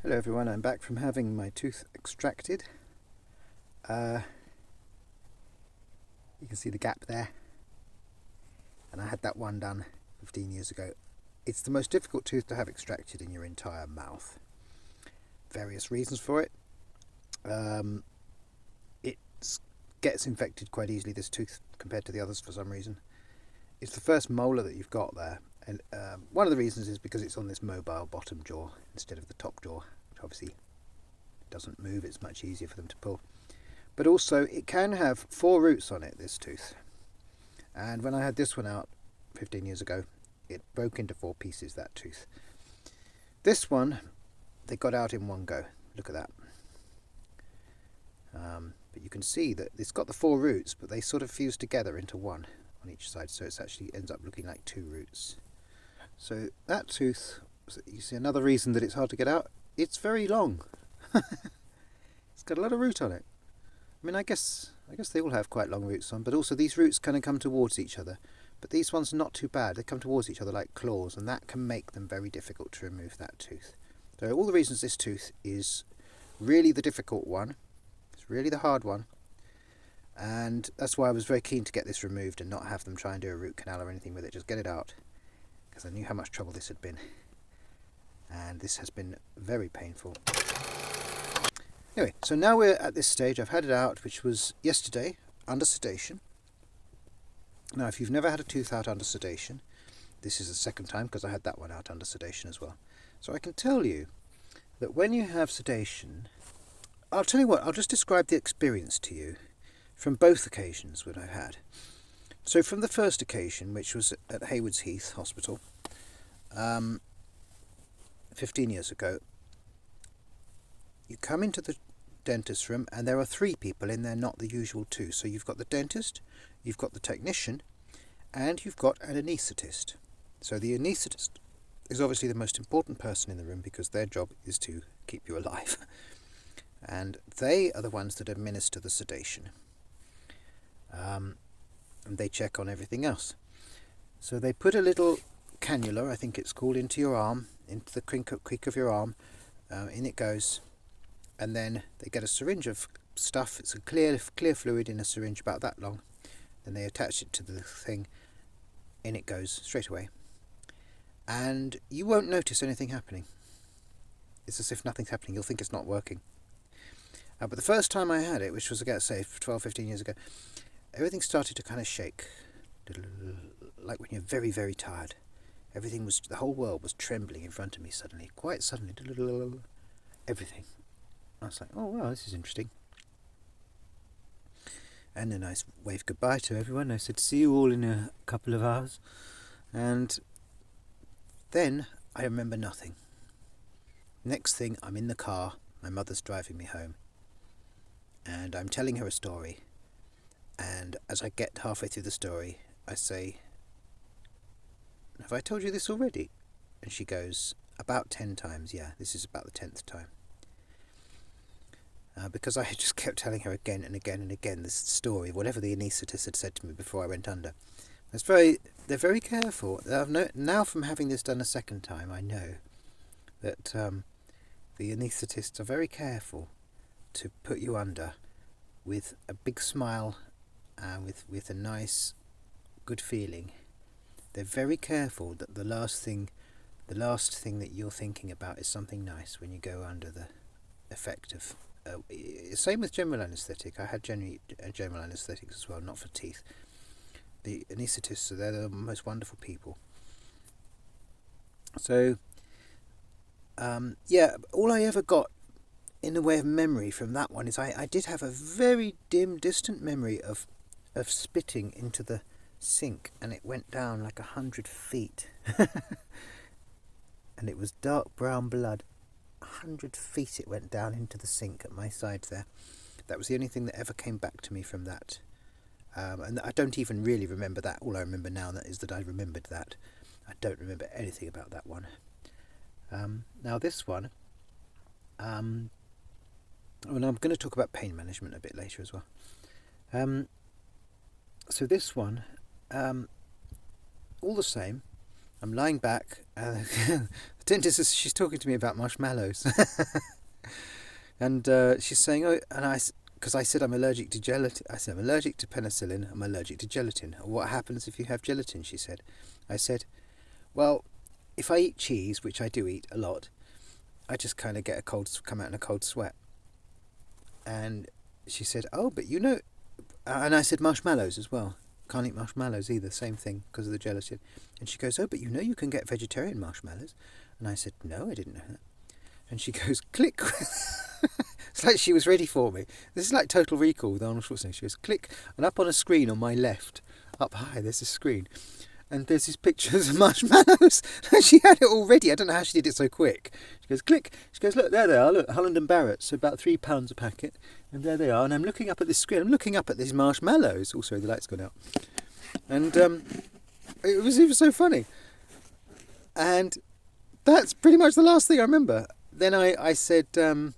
Hello everyone, I'm back from having my tooth extracted. You can see the gap there, and I had that one done 15 years ago. It's the most difficult tooth to have extracted in your entire mouth. Various reasons for it. It gets infected quite easily, this tooth, compared to the others for some reason. It's the first molar that you've got there, and one of the reasons is because it's on this mobile bottom jaw instead of the top jaw, which obviously doesn't move. It's much easier for them to pull. But also it can have 4 roots on it, this tooth, and when I had this one out 15 years ago, it broke into 4 pieces, that tooth. This one they got out in one go. Look at that. But you can see that it's got the 4 roots, but they sort of fuse together into one on each side, so it actually ends up looking like 2 roots. So that tooth, you see another reason that it's hard to get out, it's very long. It's got a lot of root on it. I mean, I guess they all have quite long roots on, but also these roots kind of come towards each other. But these ones are not too bad. They come towards each other like claws, and that can make them very difficult to remove that tooth. So all the reasons this tooth is really the difficult one, it's really the hard one, and that's why I was very keen to get this removed and not have them try and do a root canal or anything with it. Just get it out, because I knew how much trouble this had been, and this has been very painful. Anyway, so now we're at this stage. I've had it out, which was yesterday, under sedation. Now, if you've never had a tooth out under sedation, this is the second time, because I had that one out under sedation as well. So I can tell you that when you have sedation, I'll tell you what, I'll just describe the experience to you from both occasions when I've had. So from the first occasion, which was at Haywards Heath Hospital, 15 years ago, you come into the dentist's room and there are 3 people in there, not the usual 2. So you've got the dentist, you've got the technician, and you've got an anaesthetist. So the anaesthetist is obviously the most important person in the room, because their job is to keep you alive. And they are the ones that administer the sedation. And they check on everything else. So they put a little cannula, I think it's called, into your arm, into the creak of your arm. In it goes. And then they get a syringe of stuff. It's a clear fluid in a syringe about that long. Then they attach it to the thing. In it goes straight away. And you won't notice anything happening. It's as if nothing's happening. You'll think it's not working. But the first time I had it, which was, I say, 12, 15 years ago, everything started to kind of shake. Like when you're very, very tired. The whole world was trembling in front of me suddenly. Quite suddenly. Everything. I was like, oh wow, this is interesting. And then I waved goodbye to everyone. I said, see you all in a couple of hours. And then I remember nothing. Next thing, I'm in the car. My mother's driving me home. And I'm telling her a story. And as I get halfway through the story, I say, have I told you this already? And she goes, about 10 times, yeah, this is about the 10th time. Because I had just kept telling her again and again and again this story, whatever the anaesthetist had said to me before I went under. They're very careful. Now from having this done a second time, I know that the anaesthetists are very careful to put you under with a big smile and with a nice, good feeling. They're very careful that the last thing that you're thinking about is something nice when you go under the effect of. Same with general anaesthetic. I had general anaesthetics as well, not for teeth. The anaesthetists, they're the most wonderful people. So, all I ever got in the way of memory from that one is I did have a very dim, distant memory of spitting into the sink, and it went down like 100 feet. And it was dark brown blood. 100 feet it went down into the sink at my side there. That was the only thing that ever came back to me from that. And I don't even really remember that. All I remember now is that I remembered that. I don't remember anything about that one. Now this one, and I'm going to talk about pain management a bit later as well. So this one, all the same, I'm lying back, the dentist, she's talking to me about marshmallows. And she's saying, oh, and because I said I'm allergic to gelatin. I said I'm allergic to penicillin, I'm allergic to gelatin. What happens if you have gelatin, she said. I said, well, if I eat cheese, which I do eat a lot, I just kind of come out in a cold sweat. And she said, oh, but you know, and I said marshmallows as well. Can't eat marshmallows either, same thing, because of the gelatin. And she goes, oh, but you know you can get vegetarian marshmallows. And I said, no, I didn't know that. And she goes, click. It's like she was ready for me. This is like Total Recall with Arnold Schwarzenegger. She goes, click, and up on a screen on my left, up high, there's a screen. And there's these pictures of marshmallows. She had it already. I don't know how she did it so quick. She goes, click. She goes, look, there they are. Look, Holland and Barrett. So about £3 a packet. And there they are. And I'm looking up at this screen. I'm looking up at these marshmallows. Also, the light's gone out. And it was so funny. And that's pretty much the last thing I remember. Then I said, the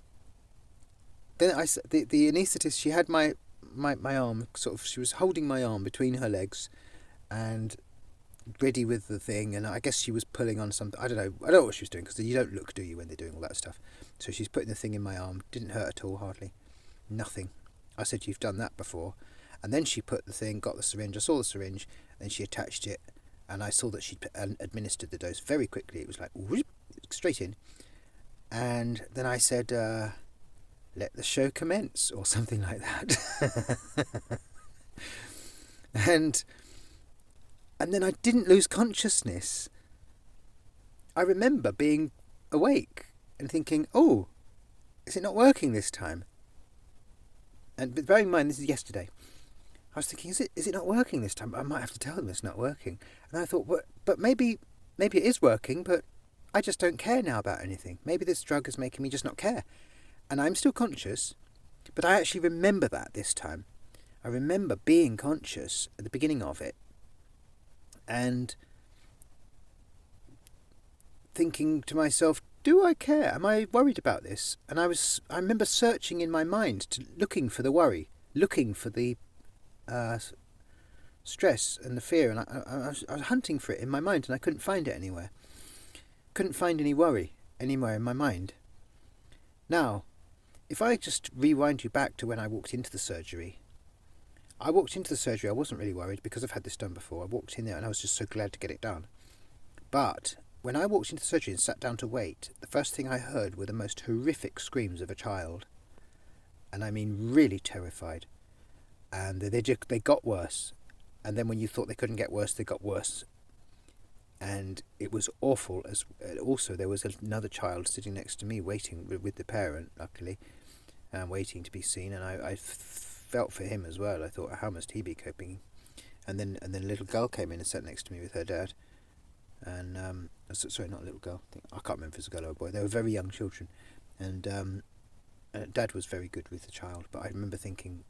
anaesthetist, she had my arm, sort of, she was holding my arm between her legs and ready with the thing, and I guess she was pulling on something. I don't know what she was doing, because you don't look, do you, when they're doing all that stuff. So she's putting the thing in my arm. Didn't hurt at all, hardly. Nothing. I said, you've done that before. And then she put the thing, got the syringe. I saw the syringe, and she attached it, and I saw that she'd administered the dose very quickly. It was like, whoop, straight in. And then I said, let the show commence, or something like that. And then I didn't lose consciousness. I remember being awake and thinking, oh, is it not working this time? But bearing in mind, this is yesterday. I was thinking, is it not working this time? I might have to tell them it's not working. And I thought, but maybe it is working, but I just don't care now about anything. Maybe this drug is making me just not care. And I'm still conscious, but I actually remember that this time. I remember being conscious at the beginning of it and thinking to myself, do I care? Am I worried about this? And I remember searching in my mind, looking for the worry, looking for the stress and the fear, and I was hunting for it in my mind, and I couldn't find it anywhere. Couldn't find any worry anywhere in my mind. Now, if I just rewind you back to when I walked into the surgery, I wasn't really worried because I've had this done before. I walked in there and I was just so glad to get it done. But when I walked into the surgery and sat down to wait, the first thing I heard were the most horrific screams of a child. And I mean really terrified. And they got worse. And then when you thought they couldn't get worse, they got worse. And it was awful. Also, there was another child sitting next to me waiting with the parent, luckily, waiting to be seen. And I felt for him as well. I thought, how must he be coping? And then a little girl came in and sat next to me with her dad. And sorry, not a little girl. I can't remember if it was a girl or a boy. They were very young children, and Dad was very good with the child. But I remember thinking,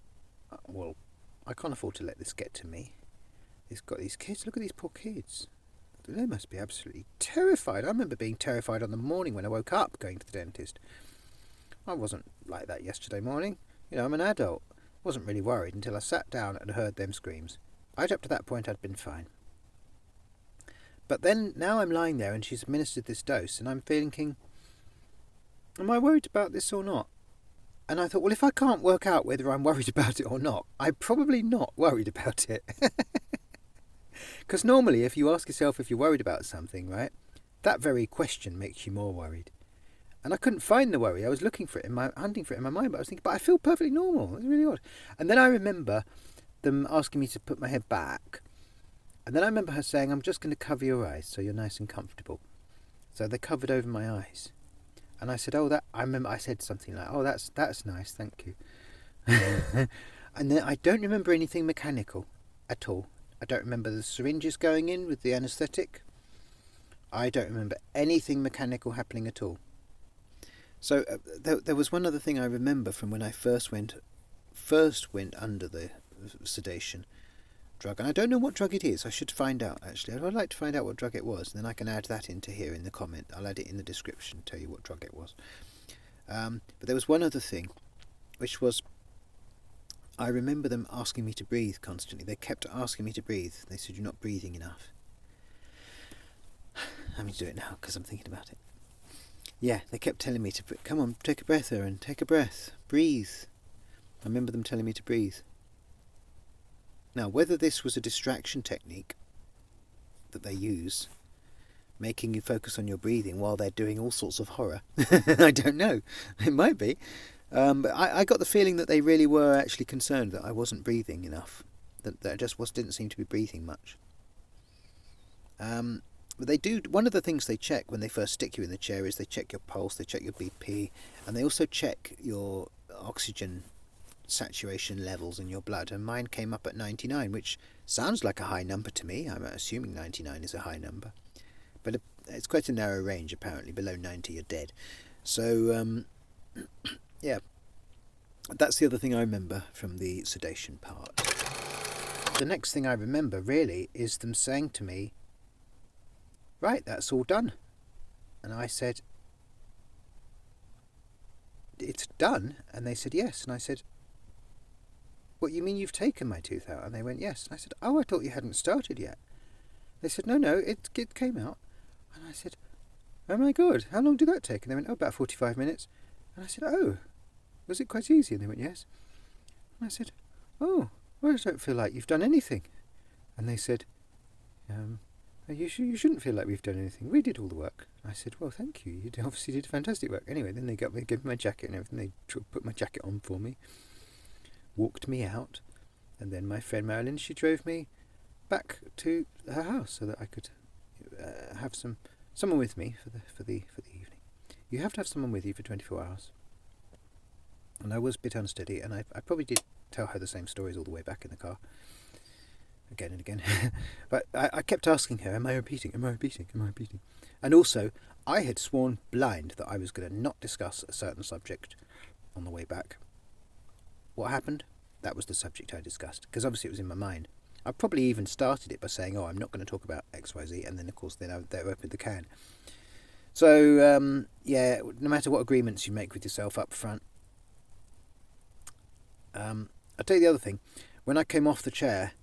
well, I can't afford to let this get to me. He's got these kids. Look at these poor kids. They must be absolutely terrified. I remember being terrified on the morning when I woke up going to the dentist. I wasn't like that yesterday morning. You know, I'm an adult. Wasn't really worried until I sat down and heard them screams. Right up to that point, I'd been fine. But then, now I'm lying there and she's administered this dose, and I'm thinking, am I worried about this or not? And I thought, well, if I can't work out whether I'm worried about it or not, I'm probably not worried about it. Because normally, if you ask yourself if you're worried about something, right, that very question makes you more worried. And I couldn't find the worry. I was looking for it hunting for it in my mind, but I was thinking, but I feel perfectly normal. It's really odd. And then I remember them asking me to put my head back. And then I remember her saying, I'm just going to cover your eyes so you're nice and comfortable. So they covered over my eyes. And I said, I remember I said something like, oh, that's nice, thank you. And then I don't remember anything mechanical at all. I don't remember the syringes going in with the anaesthetic. I don't remember anything mechanical happening at all. So there was one other thing I remember from when I first went under the sedation drug, and I don't know what drug it is. I should find out, actually. I'd like to find out what drug it was, and then I can add that into here in the comment. I'll add it in the description, tell you what drug it was. But there was one other thing, which was, I remember them asking me to breathe constantly. They kept asking me to breathe. They said, you're not breathing enough. I'm going to do it now because I'm thinking about it. Yeah, they kept telling me to, come on, take a breath, Aaron, take a breath, breathe. I remember them telling me to breathe. Now, whether this was a distraction technique that they use, making you focus on your breathing while they're doing all sorts of horror, I don't know. It might be. But I got the feeling that they really were actually concerned that I wasn't breathing enough, that I just didn't seem to be breathing much. But they do. One of the things they check when they first stick you in the chair is they check your pulse, they check your BP, and they also check your oxygen saturation levels in your blood. And mine came up at 99, which sounds like a high number to me. I'm assuming 99 is a high number, but it's quite a narrow range. Apparently, below 90 you're dead. So yeah, that's the other thing I remember from the sedation part. The next thing I remember really is them saying to me, right, that's all done. And I said, it's done? And they said, yes. And I said, what, you mean you've taken my tooth out? And they went, yes. And I said, oh, I thought you hadn't started yet. They said, no, it came out. And I said, oh my God, how long did that take? And they went, oh, about 45 minutes. And I said, oh, was it quite easy? And they went, yes. And I said, oh, well, I don't feel like you've done anything. And they said, you shouldn't feel like we've done anything. We did all the work. I said, well, thank you. You obviously did fantastic work. Anyway, then they gave me my jacket and everything. They put my jacket on for me, walked me out, and then my friend Marilyn, she drove me back to her house so that I could have someone with me for the evening. You have to have someone with you for 24 hours. And I was a bit unsteady, and I probably did tell her the same stories all the way back in the car, again and again. But I kept asking her, am I repeating? And also, I had sworn blind that I was going to not discuss a certain subject on the way back. What happened? That was the subject I discussed, because obviously it was in my mind. I probably even started it by saying, oh, I'm not going to talk about XYZ, and then of course they opened the can. So yeah, no matter what agreements you make with yourself up front. I'll tell you the other thing. When I came off the chair,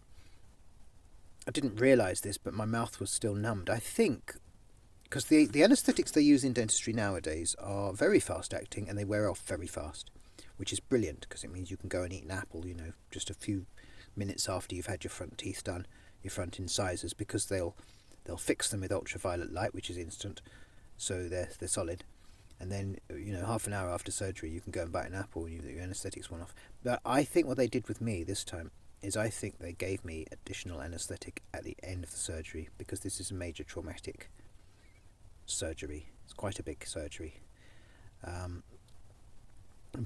I didn't realise this, but my mouth was still numbed. I think because the anaesthetics they use in dentistry nowadays are very fast acting and they wear off very fast, which is brilliant because it means you can go and eat an apple, just a few minutes after you've had your front teeth done, your front incisors, because they'll fix them with ultraviolet light, which is instant, so they're solid. And then, half an hour after surgery, you can go and bite an apple and your anaesthetics worn off. But I think what they did with me this time is I think they gave me additional anaesthetic at the end of the surgery, because this is a major traumatic surgery. It's quite a big surgery. And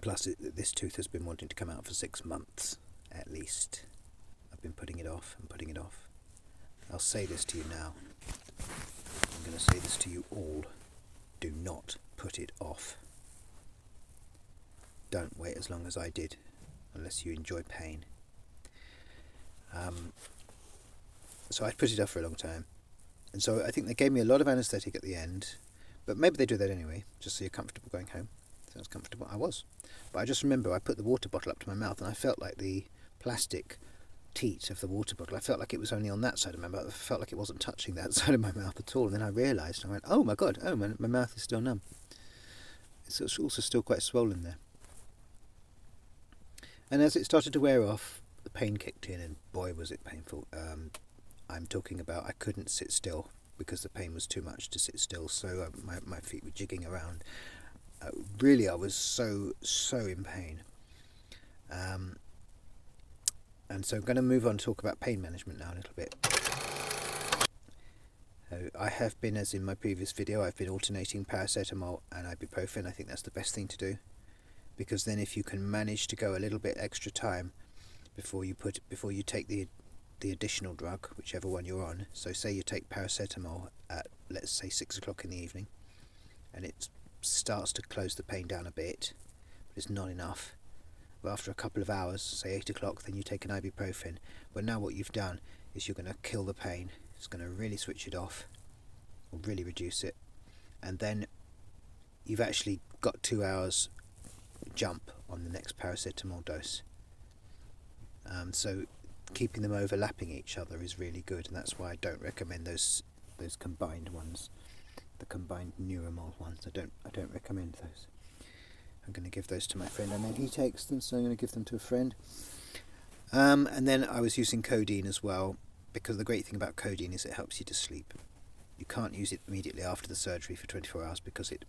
plus, this tooth has been wanting to come out for 6 months, at least. I've been putting it off and putting it off. I'll say this to you now. I'm going to say this to you all. Do not put it off. Don't wait as long as I did, unless you enjoy pain. So I put it off for a long time. And so I think they gave me a lot of anaesthetic at the end, but maybe they do that anyway, just so you're comfortable going home. Sounds comfortable. I was. But I just remember I put the water bottle up to my mouth and I felt like the plastic teat of the water bottle. I felt like it was only on that side of my mouth. I felt like it wasn't touching that side of my mouth at all. And then I realised, I went, oh my God, my mouth is still numb. It's also still quite swollen there. And as it started to wear off, the pain kicked in, and boy was it painful. I'm talking about I couldn't sit still because the pain was too much to sit still, so my feet were jigging around. Really, I was so in pain. And so I'm going to move on to talk about pain management now a little bit. I have been, as in my previous video, I've been alternating paracetamol and ibuprofen. I think that's the best thing to do, because then if you can manage to go a little bit extra time before you take the additional drug, whichever one you're on. So say you take paracetamol at, let's say, 6 o'clock in the evening, and it starts to close the pain down a bit, but it's not enough. But after a couple of hours, say 8 o'clock, then you take an ibuprofen. But now what you've done is you're going to kill the pain. It's going to really switch it off, or really reduce it. And then you've actually got 2 hours jump on the next paracetamol dose. So keeping them overlapping each other is really good, and that's why I don't recommend those combined ones. the combined Neuramol ones. I don't recommend those. I'm going to give those to my friend, and then he takes them, so I'm going to give them to a friend. And then I was using codeine as well, because the great thing about codeine is it helps you to sleep. You can't use it immediately after the surgery for 24 hours because it,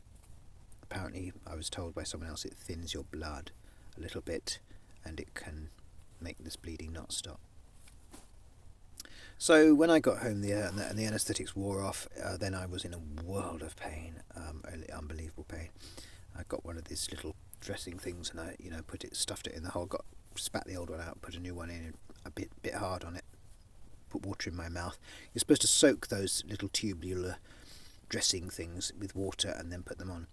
apparently, I was told by someone else, it thins your blood a little bit and it can make this bleeding not stop. So when I got home and the anaesthetics wore off, then I was in a world of pain, unbelievable pain. I got one of these little dressing things and I, stuffed it in the hole, spat the old one out, put a new one in, a bit hard on it, put water in my mouth. You're supposed to soak those little tubular dressing things with water and then put them on.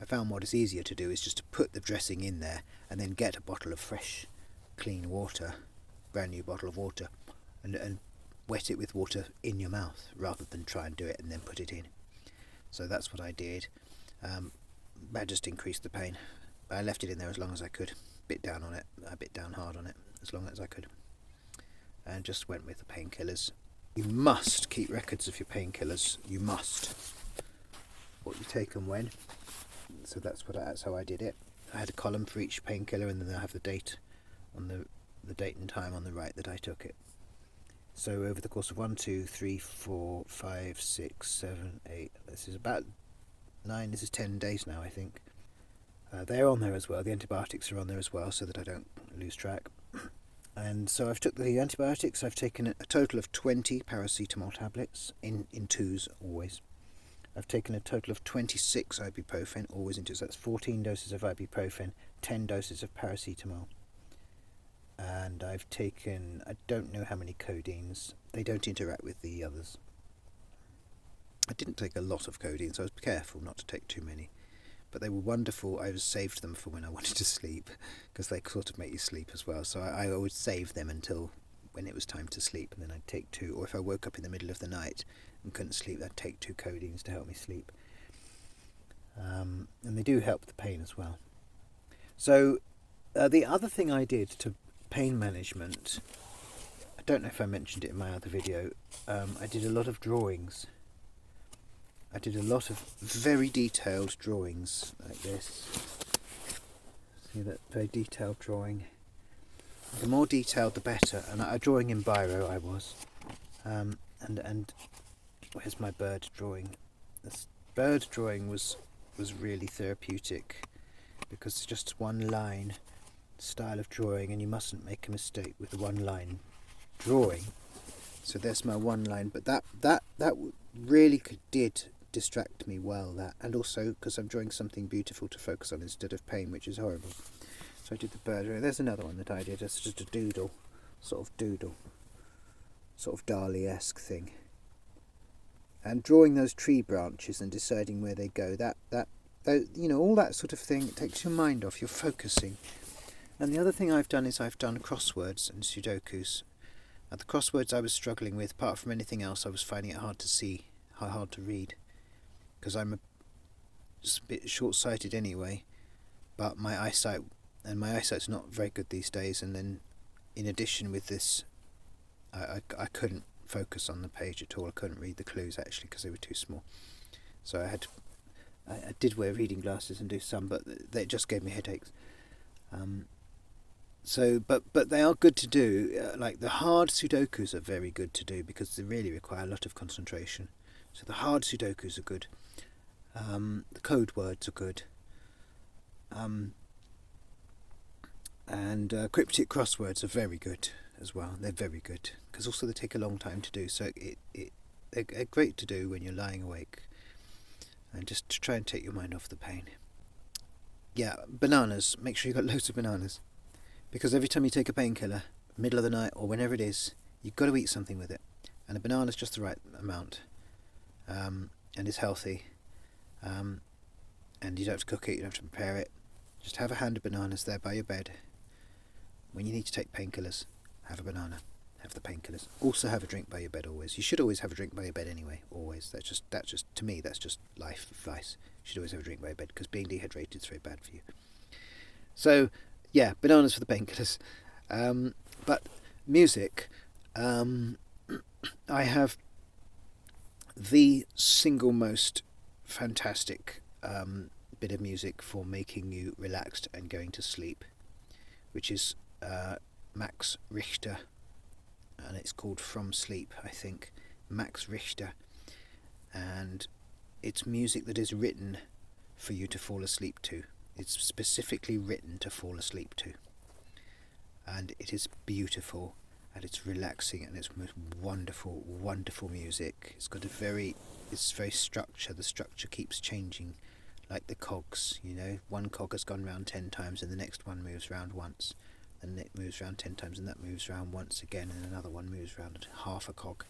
I found what is easier to do is just to put the dressing in there and then get a bottle of fresh, clean water, brand new bottle of water, and wet it with water in your mouth rather than try and do it and then put it in. So that's what I did. That just increased the pain. But I left it in there as long as I could. Bit down hard on it as long as I could. And just went with the painkillers. You must keep records of your painkillers. You must. What you take and when. So that's how I did it. I had a column for each painkiller, and then I have the date on the date and time on the right that I took it. So over the course of 1, 2, 3, 4, 5, 6, 7, 8. This is about 9. This is 10 days now, I think. They're on there as well. The antibiotics are on there as well, so that I don't lose track. And so I've took the antibiotics. I've taken a total of 20 paracetamol tablets in twos always. I've taken a total of 26 ibuprofen, always in twos. That's 14 doses of ibuprofen, 10 doses of paracetamol. And I've taken, I don't know how many codeines. They don't interact with the others. I didn't take a lot of codeine, so I was careful not to take too many. But they were wonderful. I saved them for when I wanted to sleep, because they sort of make you sleep as well. So I always save them until when it was time to sleep, and then I'd take 2. Or if I woke up in the middle of the night and couldn't sleep, I'd take 2 codeines to help me sleep. And they do help the pain as well. So the other thing I did to pain management, I don't know if I mentioned it in my other video, I did a lot of drawings. I did a lot of very detailed drawings like this. See that very detailed drawing? The more detailed the better, and a drawing in biro I was. And where's my bird drawing? This bird drawing was really therapeutic, because it's just one line style of drawing, and you mustn't make a mistake with the one line drawing. So there's my one line, but that really did distract me well, that, and also because I'm drawing something beautiful to focus on instead of pain, which is horrible. So I did the bird. There's another one that I did. It's just a doodle, sort of Dali-esque thing. And drawing those tree branches and deciding where they go, that all that sort of thing, it takes your mind off. You're focusing. And the other thing I've done is I've done crosswords and sudokus. And the crosswords I was struggling with, apart from anything else, I was finding it hard to see, hard to read, because I'm just a bit short-sighted anyway. But my eyesight's not very good these days. And then, in addition with this, I couldn't focus on the page at all. I couldn't read the clues actually because they were too small. So I did wear reading glasses and do some, but they just gave me headaches. But they are good to do. Like the hard sudokus are very good to do because they really require a lot of concentration. So the hard sudokus are good. The code words are good. And cryptic crosswords are very good as well. They're very good because also they take a long time to do. So they're great to do when you're lying awake, and just to try and take your mind off the pain. Yeah, bananas. Make sure you've got loads of bananas, because every time you take a painkiller, middle of the night or whenever it is, you've got to eat something with it. And a banana's just the right amount, and it's healthy. And you don't have to cook it, you don't have to prepare it. Just have a hand of bananas there by your bed. When you need to take painkillers, have a banana. Have the painkillers. Also have a drink by your bed always. You should always have a drink by your bed anyway. Always. That's just to me. That's just life advice. You should always have a drink by your bed because being dehydrated is very bad for you. So yeah, bananas for the painkillers. But music. I have the single most fantastic bit of music for making you relaxed and going to sleep, which is Max Richter, and it's called From Sleep, I think. Max Richter. And it's music that is written for you to fall asleep to. It's specifically written to fall asleep to. And it is beautiful, and it's relaxing, and it's most wonderful, wonderful music. It's very structure. The structure keeps changing, like the cogs, you know. One cog has gone round 10 times, and the next one moves round once, and it moves round 10 times, and that moves round once again, and another one moves round half a cog.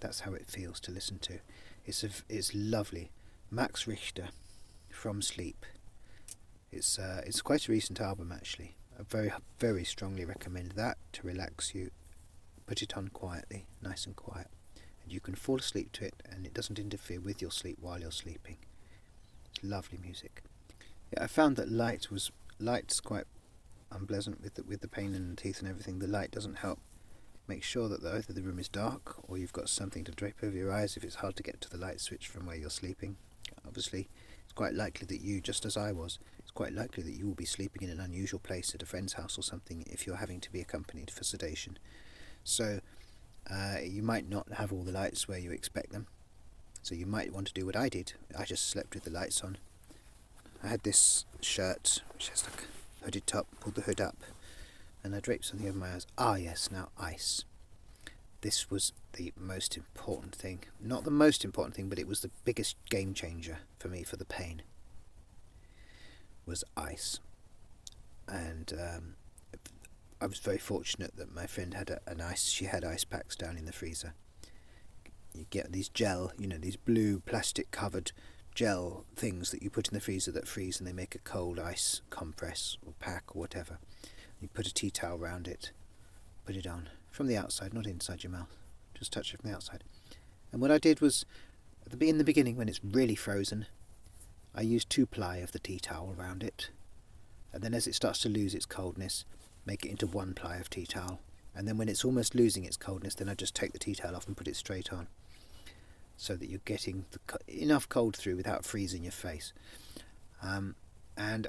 That's how it feels to listen to. It's lovely. Max Richter, From Sleep. It's quite a recent album, actually. I very, very strongly recommend that to relax you. Put it on quietly, nice and quiet, and you can fall asleep to it, and it doesn't interfere with your sleep while you're sleeping. It's lovely music. Yeah, I found that light's quite unpleasant with the pain in the teeth and everything. The light doesn't help. Make sure that either the room is dark or you've got something to drape over your eyes if it's hard to get to the light switch from where you're sleeping. Obviously, it's quite likely that you, just as I was, it's quite likely that you will be sleeping in an unusual place at a friend's house or something if you're having to be accompanied for sedation. So you might not have all the lights where you expect them. So you might want to do what I did. I just slept with the lights on. I had this shirt which has like a hooded top, pulled the hood up, and I draped something over my eyes. Ah yes, now ice. This was the most important thing. Not the most important thing, but it was the biggest game changer for me for the pain. Was ice. And I was very fortunate that my friend had she had ice packs down in the freezer. You get these gel, these blue plastic covered gel things that you put in the freezer that freeze, and they make a cold ice compress or pack or whatever. You put a tea towel around it, put it on from the outside, not inside your mouth. Just touch it from the outside. And what I did was, in the beginning when it's really frozen, I used 2-ply of the tea towel around it, and then as it starts to lose its coldness, make it into 1-ply of tea towel, and then when it's almost losing its coldness, then I just take the tea towel off and put it straight on, so that you're getting enough cold through without freezing your face. And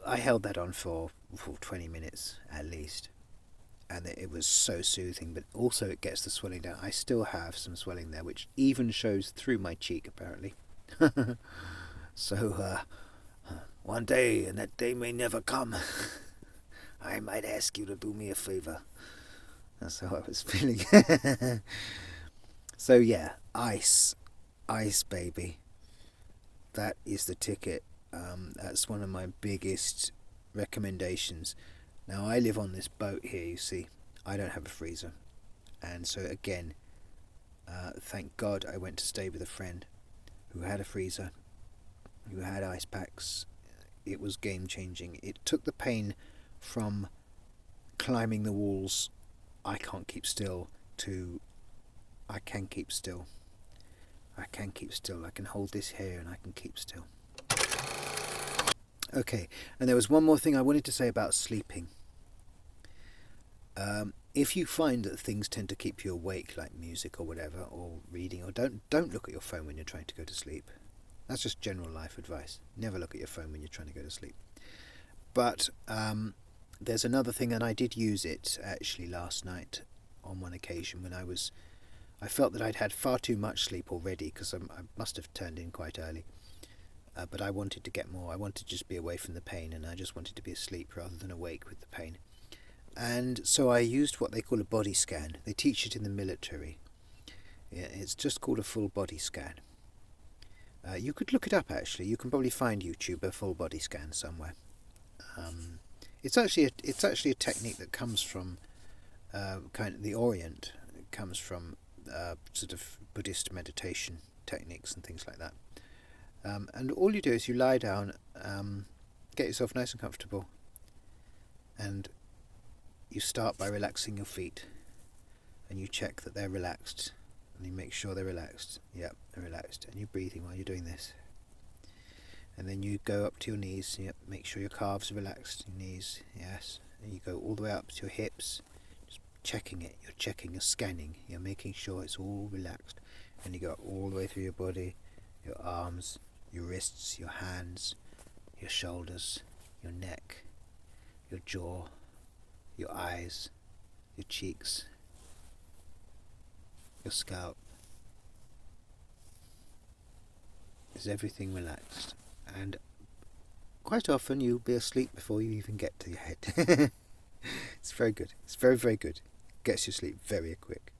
I held that on for 20 minutes at least, and it was so soothing, but also it gets the swelling down. I still have some swelling there, which even shows through my cheek apparently. So one day, and that day may never come, I might ask you to do me a favor. That's how I was feeling. So yeah, ice baby. That is the ticket. That's one of my biggest recommendations. Now I live on this boat here, you see. I don't have a freezer, and so again, thank God I went to stay with a friend who had a freezer, who had ice packs. It was game changing. It took the pain from climbing the walls, I can't keep still, to I can keep still. I can keep still. I can hold this here and I can keep still. Okay, and there was one more thing I wanted to say about sleeping. If you find that things tend to keep you awake, like music or whatever, or reading, or don't look at your phone when you're trying to go to sleep. That's just general life advice. Never look at your phone when you're trying to go to sleep. But there's another thing, and I did use it actually last night on one occasion when I felt that I'd had far too much sleep already, because I must have turned in quite early. But I wanted to get more. I wanted to just be away from the pain, and I just wanted to be asleep rather than awake with the pain. And so I used what they call a body scan. They teach it in the military. It's just called a full body scan. You could look it up actually. You can probably find YouTube a full body scan somewhere. It's actually a technique that comes from kind of the Orient. It comes from sort of Buddhist meditation techniques and things like that. And all you do is you lie down, get yourself nice and comfortable, and you start by relaxing your feet, and you check that they're relaxed, and you make sure they're relaxed. Yep, they're relaxed, and you're breathing while you're doing this. And then you go up to your knees. Yep, make sure your calves are relaxed. Your knees, yes. And you go all the way up to your hips, just checking it. You're checking, you're scanning, you're making sure it's all relaxed. And you go all the way through your body, your arms, your wrists, your hands, your shoulders, your neck, your jaw, your eyes, your cheeks, your scalp. Is everything relaxed? And quite often you'll be asleep before you even get to your head. It's very good. It's very, very good. Gets you sleep very quick.